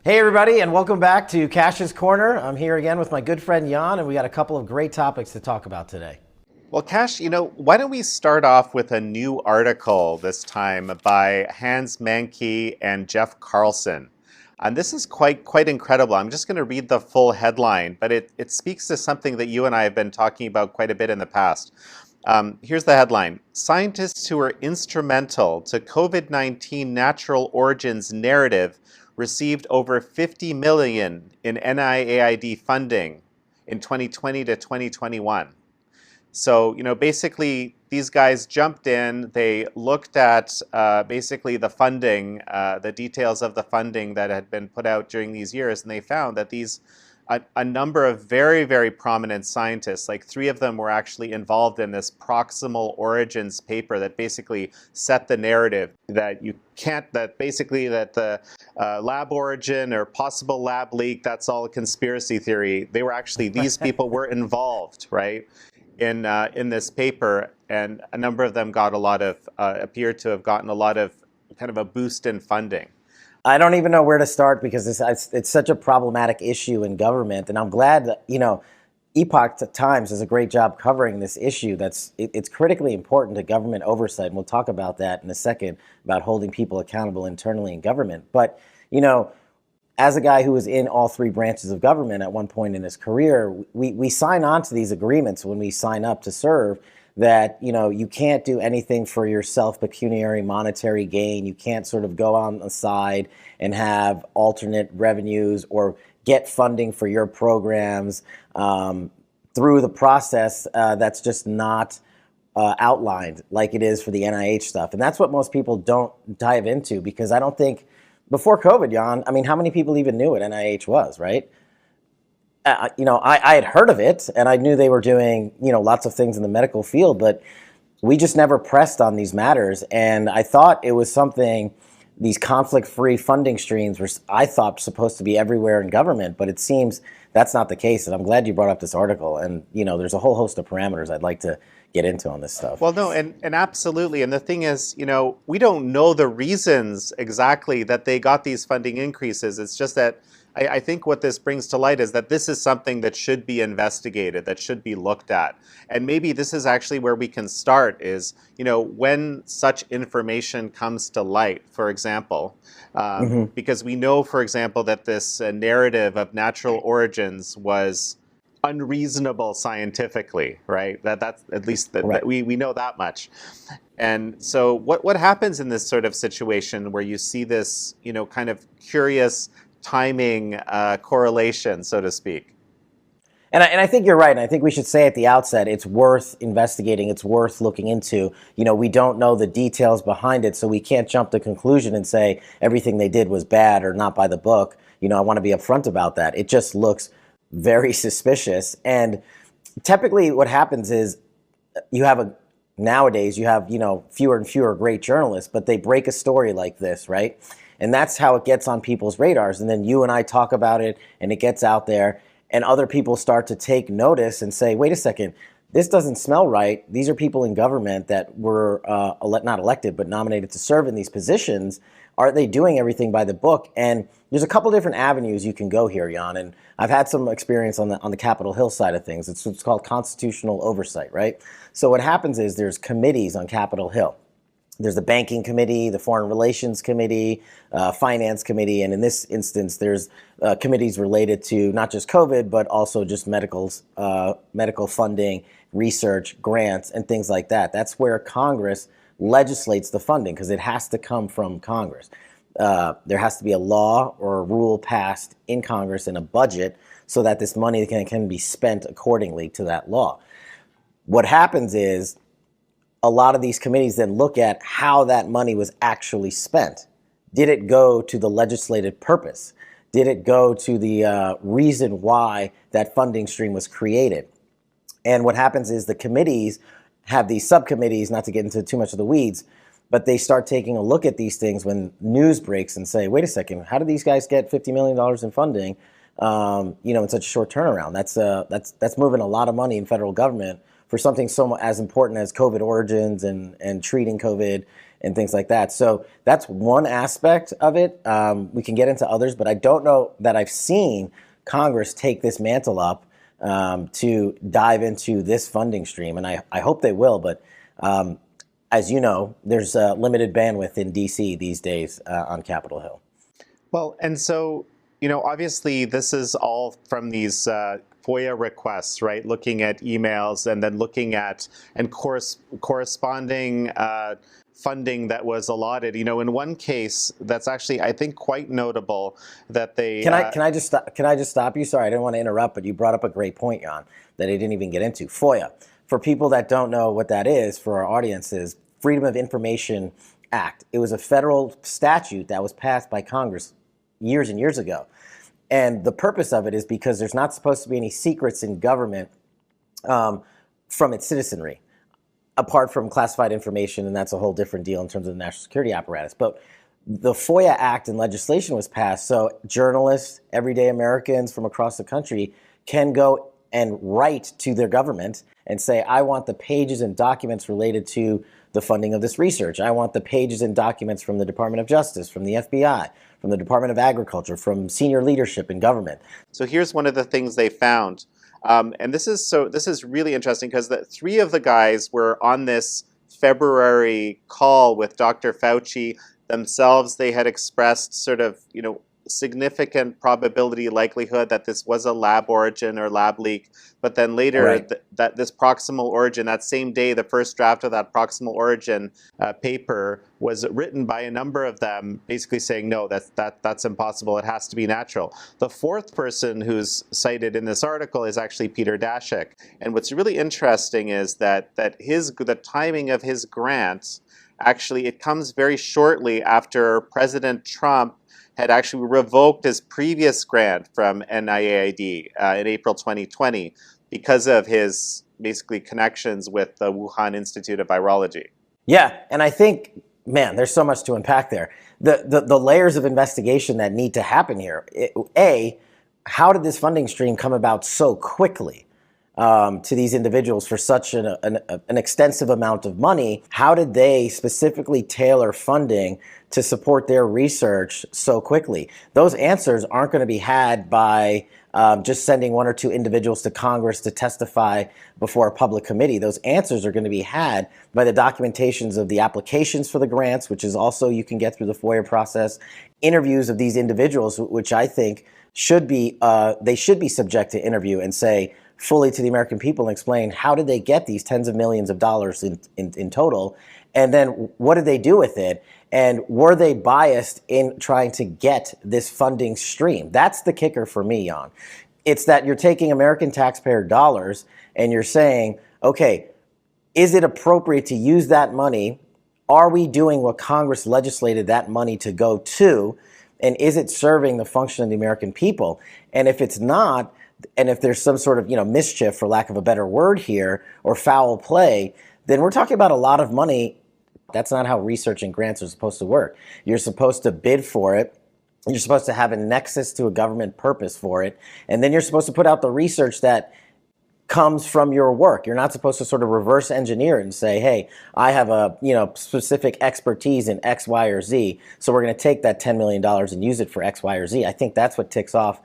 Hey everybody, and welcome back to Cash's Corner. I'm here again with my good friend Jan, and we got a couple of great topics to talk about today. Well, Kash, why don't we start off with a new article this time by Hans Mahncke and Jeff Carlson. And this is quite incredible. I'm just going to read the full headline, but it speaks to something that you and I have been talking about quite a bit in the past. Here's the headline. Scientists who were instrumental to COVID-19 natural origins narrative received over 50 million in NIAID funding in 2020 to 2021. So, basically, these guys jumped in. They looked at basically the funding, the details of the funding that had been put out during these years, and they found that a number of very, very prominent scientists, like 3 of them were actually involved in this proximal origins paper that basically set the narrative that the lab origin or possible lab leak, that's all a conspiracy theory. These people were involved, right? In this paper, and a number of them appeared to have gotten a lot of kind of a boost in funding. I don't even know where to start because it's such a problematic issue in government, and I'm glad that Epoch Times does a great job covering this issue. It's critically important to government oversight, and we'll talk about that in a second about holding people accountable internally in government. But as a guy who was in all 3 branches of government at one point in his career, we sign on to these agreements when we sign up to serve that, you can't do anything for yourself, pecuniary monetary gain. You can't sort of go on the side and have alternate revenues or get funding for your programs through the process that's just not outlined like it is for the NIH stuff. And that's what most people don't dive into, because I don't think before COVID, Jan, I mean, how many people even knew what NIH was, right? I had heard of it, and I knew they were doing, lots of things in the medical field, but we just never pressed on these matters. And I thought it was something, these conflict-free funding streams were, I thought, supposed to be everywhere in government, but it seems that's not the case. And I'm glad you brought up this article. And, there's a whole host of parameters I'd like to get into on this stuff. Well, no, and absolutely. And the thing is, we don't know the reasons exactly that they got these funding increases. It's just that I think what this brings to light is that this is something that should be investigated, that should be looked at. And maybe this is actually where we can start is, when such information comes to light, for example, because we know, for example, that this narrative of natural origins was unreasonable scientifically, right? That's at least that we know that much. And so what happens in this sort of situation where you see this, kind of curious timing correlation, so to speak? And I think you're right. And I think we should say at the outset, it's worth investigating. It's worth looking into. We don't know the details behind it, so we can't jump to conclusion and say everything they did was bad or not by the book. I want to be upfront about that. It just looks very suspicious. And typically what happens is nowadays you have, fewer and fewer great journalists, but they break a story like this, right? And that's how it gets on people's radars. And then you and I talk about it and it gets out there and other people start to take notice and say, wait a second, this doesn't smell right. These are people in government that were not elected, but nominated to serve in these positions. Are they doing everything by the book? And there's a couple different avenues you can go here, Jan. And I've had some experience on the Capitol Hill side of things. It's called constitutional oversight, right? So what happens is there's committees on Capitol Hill. There's the Banking Committee, the Foreign Relations Committee, Finance Committee, and in this instance, there's committees related to not just COVID, but also just medical funding, research, grants, and things like that. That's where Congress legislates the funding because it has to come from Congress. There has to be a law or a rule passed in Congress and a budget so that this money can be spent accordingly to that law. What happens is a lot of these committees then look at how that money was actually spent. Did it go to the legislated purpose? Did it go to the reason why that funding stream was created? And what happens is the committees have these subcommittees, not to get into too much of the weeds, but they start taking a look at these things when news breaks and say, wait a second, how did these guys get $50 million in funding, in such a short turnaround? That's moving a lot of money in federal government for something as important as COVID origins and treating COVID and things like that. So that's one aspect of it. We can get into others, but I don't know that I've seen Congress take this mantle up to dive into this funding stream, and I hope they will. But as you know, there's limited bandwidth in D.C. these days on Capitol Hill. Well, and so, obviously this is all from these FOIA requests, right? Looking at emails and then looking at and corresponding funding that was allotted. In one case that's actually, I think, quite notable that they can I just stop you? Sorry, I didn't want to interrupt, but you brought up a great point, Jan, that I didn't even get into. FOIA, for people that don't know what that is, for our audiences, Freedom of Information Act. It was a federal statute that was passed by Congress years and years ago. And the purpose of it is because there's not supposed to be any secrets in government from its citizenry, apart from classified information, and that's a whole different deal in terms of the national security apparatus. But the FOIA Act and legislation was passed so journalists, everyday Americans from across the country can go and write to their government and say, I want the pages and documents related to the funding of this research. I want the pages and documents from the Department of Justice, from the FBI, from the Department of Agriculture, from senior leadership in government. So here's one of the things they found. And this is really interesting because three of the guys were on this February call with Dr. Fauci themselves. They had expressed sort of, significant probability likelihood that this was a lab origin or lab leak. But then later, Right. that this proximal origin, that same day, the first draft of that proximal origin paper was written by a number of them, basically saying, no, that's impossible. It has to be natural. The fourth person who's cited in this article is actually Peter Daszak. And what's really interesting is that the timing of his grant, actually, it comes very shortly after President Trump had actually revoked his previous grant from NIAID in April 2020 because of his basically connections with the Wuhan Institute of Virology. Yeah, and I think, man, there's so much to unpack there. The layers of investigation that need to happen here. How did this funding stream come about so quickly to these individuals for such an extensive amount of money? How did they specifically tailor funding to support their research so quickly? Those answers aren't going to be had by just sending one or two individuals to Congress to testify before a public committee. Those answers are going to be had by the documentations of the applications for the grants, which is also you can get through the FOIA process, interviews of these individuals, which I think should be subject to interview and say fully to the American people and explain how did they get these tens of millions of dollars in total, and then what did they do with it? And were they biased in trying to get this funding stream? That's the kicker for me, Jan. It's that you're taking American taxpayer dollars and you're saying, okay, is it appropriate to use that money? Are we doing what Congress legislated that money to go to? And is it serving the function of the American people? And if it's not, and if there's some sort of mischief, for lack of a better word here, or foul play, then we're talking about a lot of money. That's not how research and grants are supposed to work. You're supposed to bid for it. You're supposed to have a nexus to a government purpose for it. And then you're supposed to put out the research that comes from your work. You're not supposed to sort of reverse engineer it and say, hey, I have a specific expertise in X, Y, or Z, so we're going to take that $10 million and use it for X, Y, or Z. I think that's what ticks off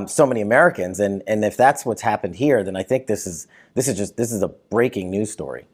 so many Americans. And if that's what's happened here, then I think this is a breaking news story.